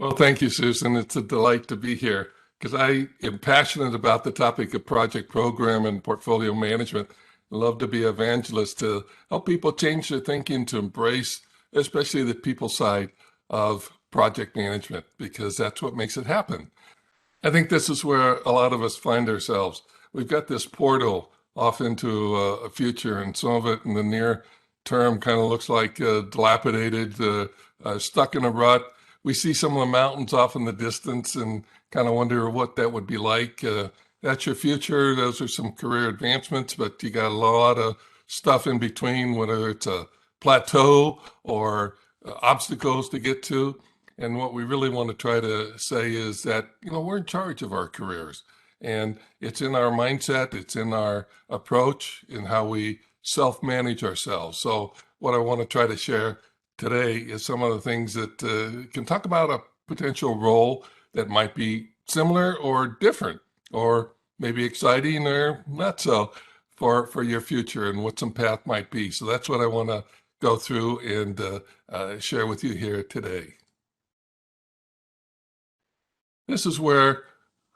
Well, thank you, Susan. It's a delight to be here because I am passionate about the topic of project program and portfolio management. I love to be evangelist to help people change their thinking to embrace, especially the people side of project management, because that's what makes it happen. I think this is where a lot of us find ourselves. We've got this portal off into a future, and some of it in the near term kind of looks like dilapidated, stuck in a rut. We see some of the mountains off in the distance and kind of wonder what that would be like. That's your future. Those are some career advancements, but you got a lot of stuff in between, whether it's a plateau or obstacles to get to. And what we really want to try to say is that, we're in charge of our careers, and it's in our mindset, it's in our approach, in how we self-manage ourselves. So what I want to try to share today is some of the things that can talk about a potential role that might be similar or different, or maybe exciting or not so for your future, and what some path might be. So that's what I want to go through and share with you here today. This is where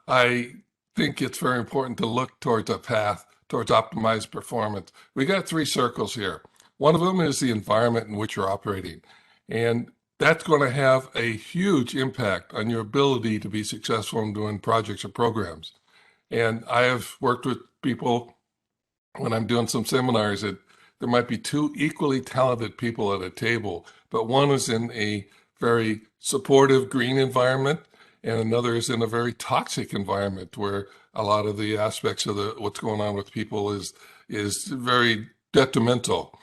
I think it's very important to look towards a path towards optimized performance. We got three circles here. One of them is the environment in which you're operating, and that's going to have a huge impact on your ability to be successful in doing projects or programs. And I have worked with people when I'm doing some seminars that there might be two equally talented people at a table, but one is in a very supportive green environment, and another is in a very toxic environment where a lot of the aspects of what's going on with people is very detrimental.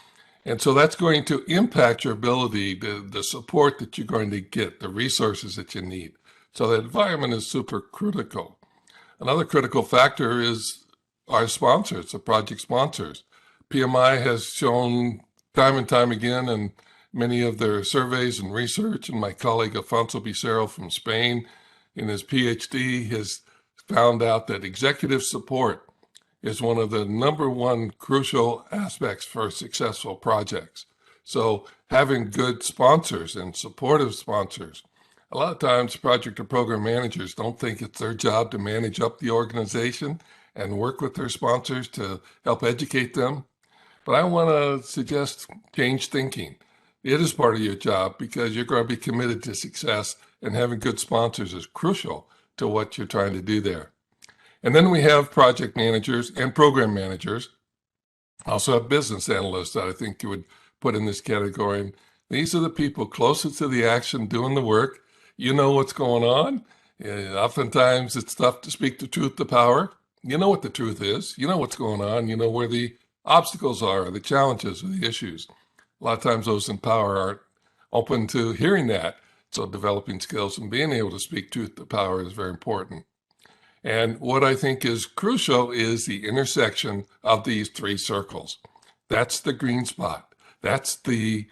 And so that's going to impact your ability, the support that you're going to get, the resources that you need. So the environment is super critical. Another critical factor is our sponsors, the project sponsors. PMI has shown time and time again in many of their surveys and research, and my colleague Alfonso Bicero from Spain in his PhD has found out that executive support is one of the number one crucial aspects for successful projects. So having good sponsors and supportive sponsors. A lot of times project or program managers don't think it's their job to manage up the organization and work with their sponsors to help educate them. But I want to suggest change thinking. It is part of your job because you're going to be committed to success, and having good sponsors is crucial to what you're trying to do there. And then we have project managers and program managers. Also have business analysts that I think you would put in this category. And these are the people closest to the action doing the work. You know what's going on. Oftentimes it's tough to speak the truth to power. You know what the truth is. You know what's going on. You know where the obstacles are, or the challenges, or the issues. A lot of times those in power aren't open to hearing that. So developing skills and being able to speak truth to power is very important. And what I think is crucial is the intersection of these three circles. That's the green spot. That's the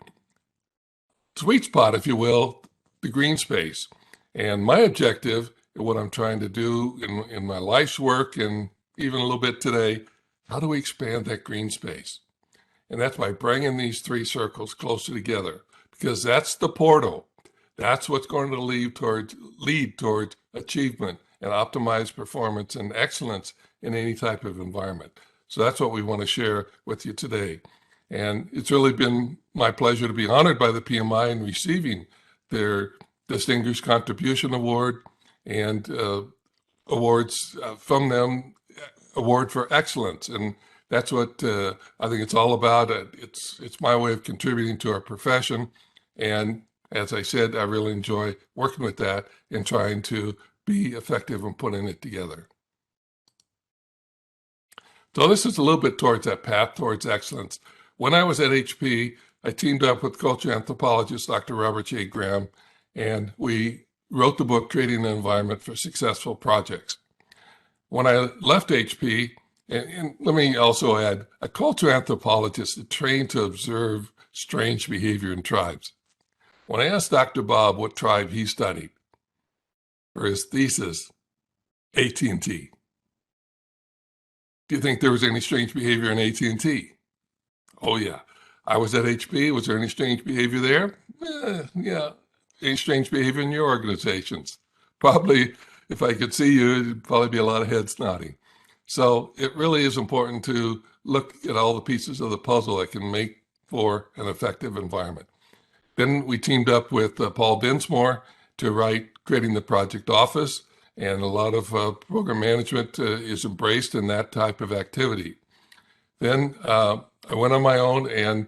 sweet spot, if you will, the green space. And my objective, and what I'm trying to do in my life's work, and even a little bit today, how do we expand that green space? And that's by bringing these three circles closer together, because that's the portal. That's what's going to lead towards achievement and optimized performance and excellence in any type of environment. So that's what we want to share with you today. And it's really been my pleasure to be honored by the PMI in receiving their Distinguished Contribution Award and awards from them, Award for Excellence. And that's what I think it's all about. It's my way of contributing to our profession. And as I said, I really enjoy working with that and trying to be effective in putting it together. So this is a little bit towards that path towards excellence. When I was at HP, I teamed up with culture anthropologist Dr. Robert J. Graham, and we wrote the book, Creating an Environment for Successful Projects. When I left HP, and let me also add, a culture anthropologist is trained to observe strange behavior in tribes. When I asked Dr. Bob what tribe he studied for his thesis, AT&T. Do you think there was any strange behavior in AT&T? Oh yeah. I was at HP. Was there any strange behavior there? Yeah. any strange behavior in your organizations? Probably, if I could see you, it'd probably be a lot of heads nodding. So it really is important to look at all the pieces of the puzzle that can make for an effective environment. Then we teamed up with Paul Dinsmore to write Creating the Project Office, and a lot of program management is embraced in that type of activity. Then I went on my own, and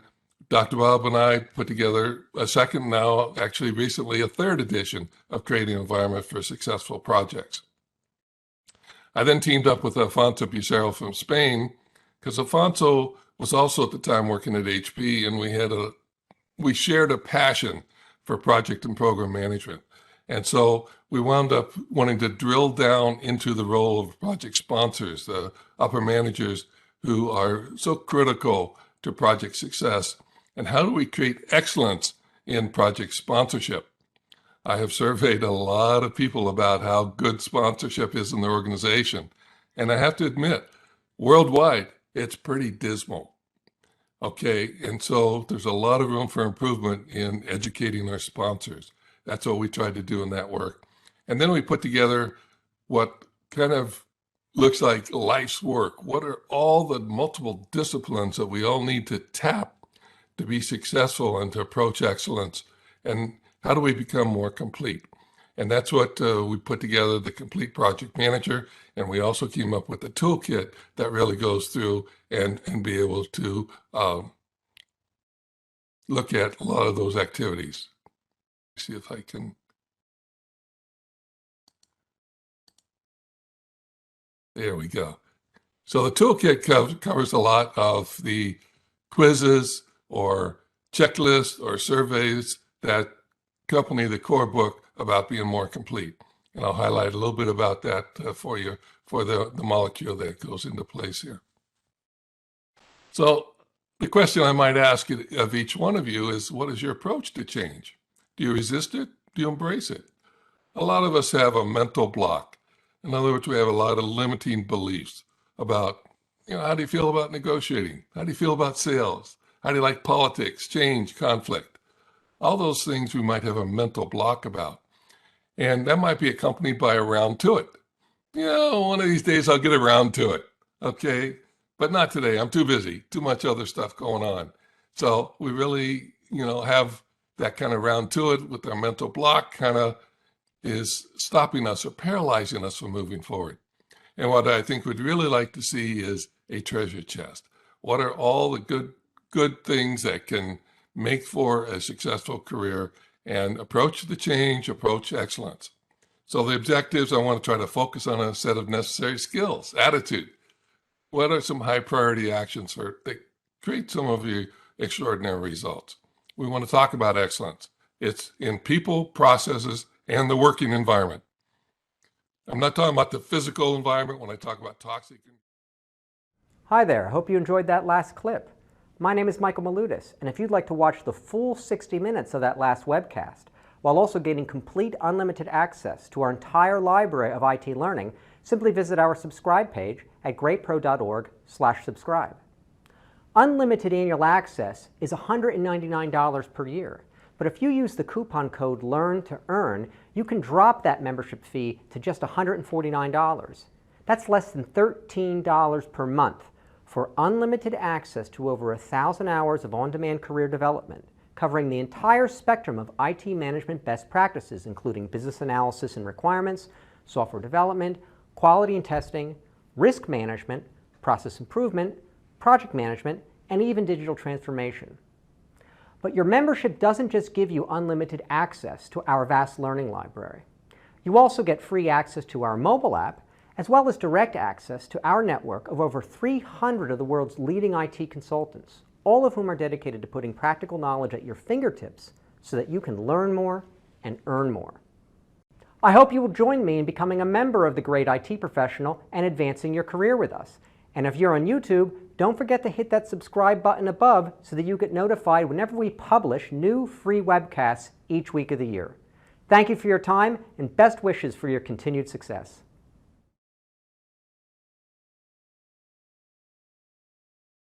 Dr. Bob and I put together a second, now actually recently a third edition of Creating an Environment for Successful Projects. I then teamed up with Alfonso Pizarro from Spain, because Alfonso was also at the time working at HP, and we shared a passion for project and program management. And so we wound up wanting to drill down into the role of project sponsors, the upper managers who are so critical to project success. And how do we create excellence in project sponsorship? I have surveyed a lot of people about how good sponsorship is in the organization. And I have to admit, worldwide, it's pretty dismal. Okay, and so there's a lot of room for improvement in educating our sponsors. That's what we tried to do in that work. And then we put together what kind of looks like life's work. What are all the multiple disciplines that we all need to tap to be successful and to approach excellence? And how do we become more complete? And that's what we put together, the Complete Project Manager. And we also came up with a toolkit that really goes through and be able to look at a lot of those activities. See if I can. There we go. So the toolkit covers a lot of the quizzes or checklists or surveys that accompany the core book about being more complete. And I'll highlight a little bit about that for you, for the molecule that goes into place here. So the question I might ask of each one of you is, what is your approach to change? Do you resist it? Do you embrace it? A lot of us have a mental block. In other words, we have a lot of limiting beliefs about, how do you feel about negotiating? How do you feel about sales? How do you like politics, change, conflict? All those things we might have a mental block about. And that might be accompanied by a round to it. One of these days I'll get around to it, okay? But not today. I'm too busy, too much other stuff going on. So we really, have that kind of round to it with our mental block kind of is stopping us or paralyzing us from moving forward. And what I think we'd really like to see is a treasure chest. What are all the good things that can make for a successful career and approach the change, approach excellence? So the objectives, I want to try to focus on a set of necessary skills, attitude. What are some high priority actions that create some of the extraordinary results? We want to talk about excellence. It's in people, processes, and the working environment. I'm not talking about the physical environment when I talk about toxic. Hi there, hope you enjoyed that last clip. My name is Michael Maludis, and if you'd like to watch the full 60 minutes of that last webcast, while also gaining complete unlimited access to our entire library of IT learning, simply visit our subscribe page at greatpro.org/subscribe. Unlimited annual access is $199 per year, but if you use the coupon code LEARN2EARN, you can drop that membership fee to just $149. That's less than $13 per month for unlimited access to over 1,000 hours of on-demand career development, covering the entire spectrum of IT management best practices, including business analysis and requirements, software development, quality and testing, risk management, process improvement, project management, and even digital transformation. But your membership doesn't just give you unlimited access to our vast learning library. You also get free access to our mobile app, as well as direct access to our network of over 300 of the world's leading IT consultants, all of whom are dedicated to putting practical knowledge at your fingertips so that you can learn more and earn more. I hope you will join me in becoming a member of the Great IT Professional and advancing your career with us. And if you're on YouTube, don't forget to hit that subscribe button above so that you get notified whenever we publish new free webcasts each week of the year. Thank you for your time and best wishes for your continued success.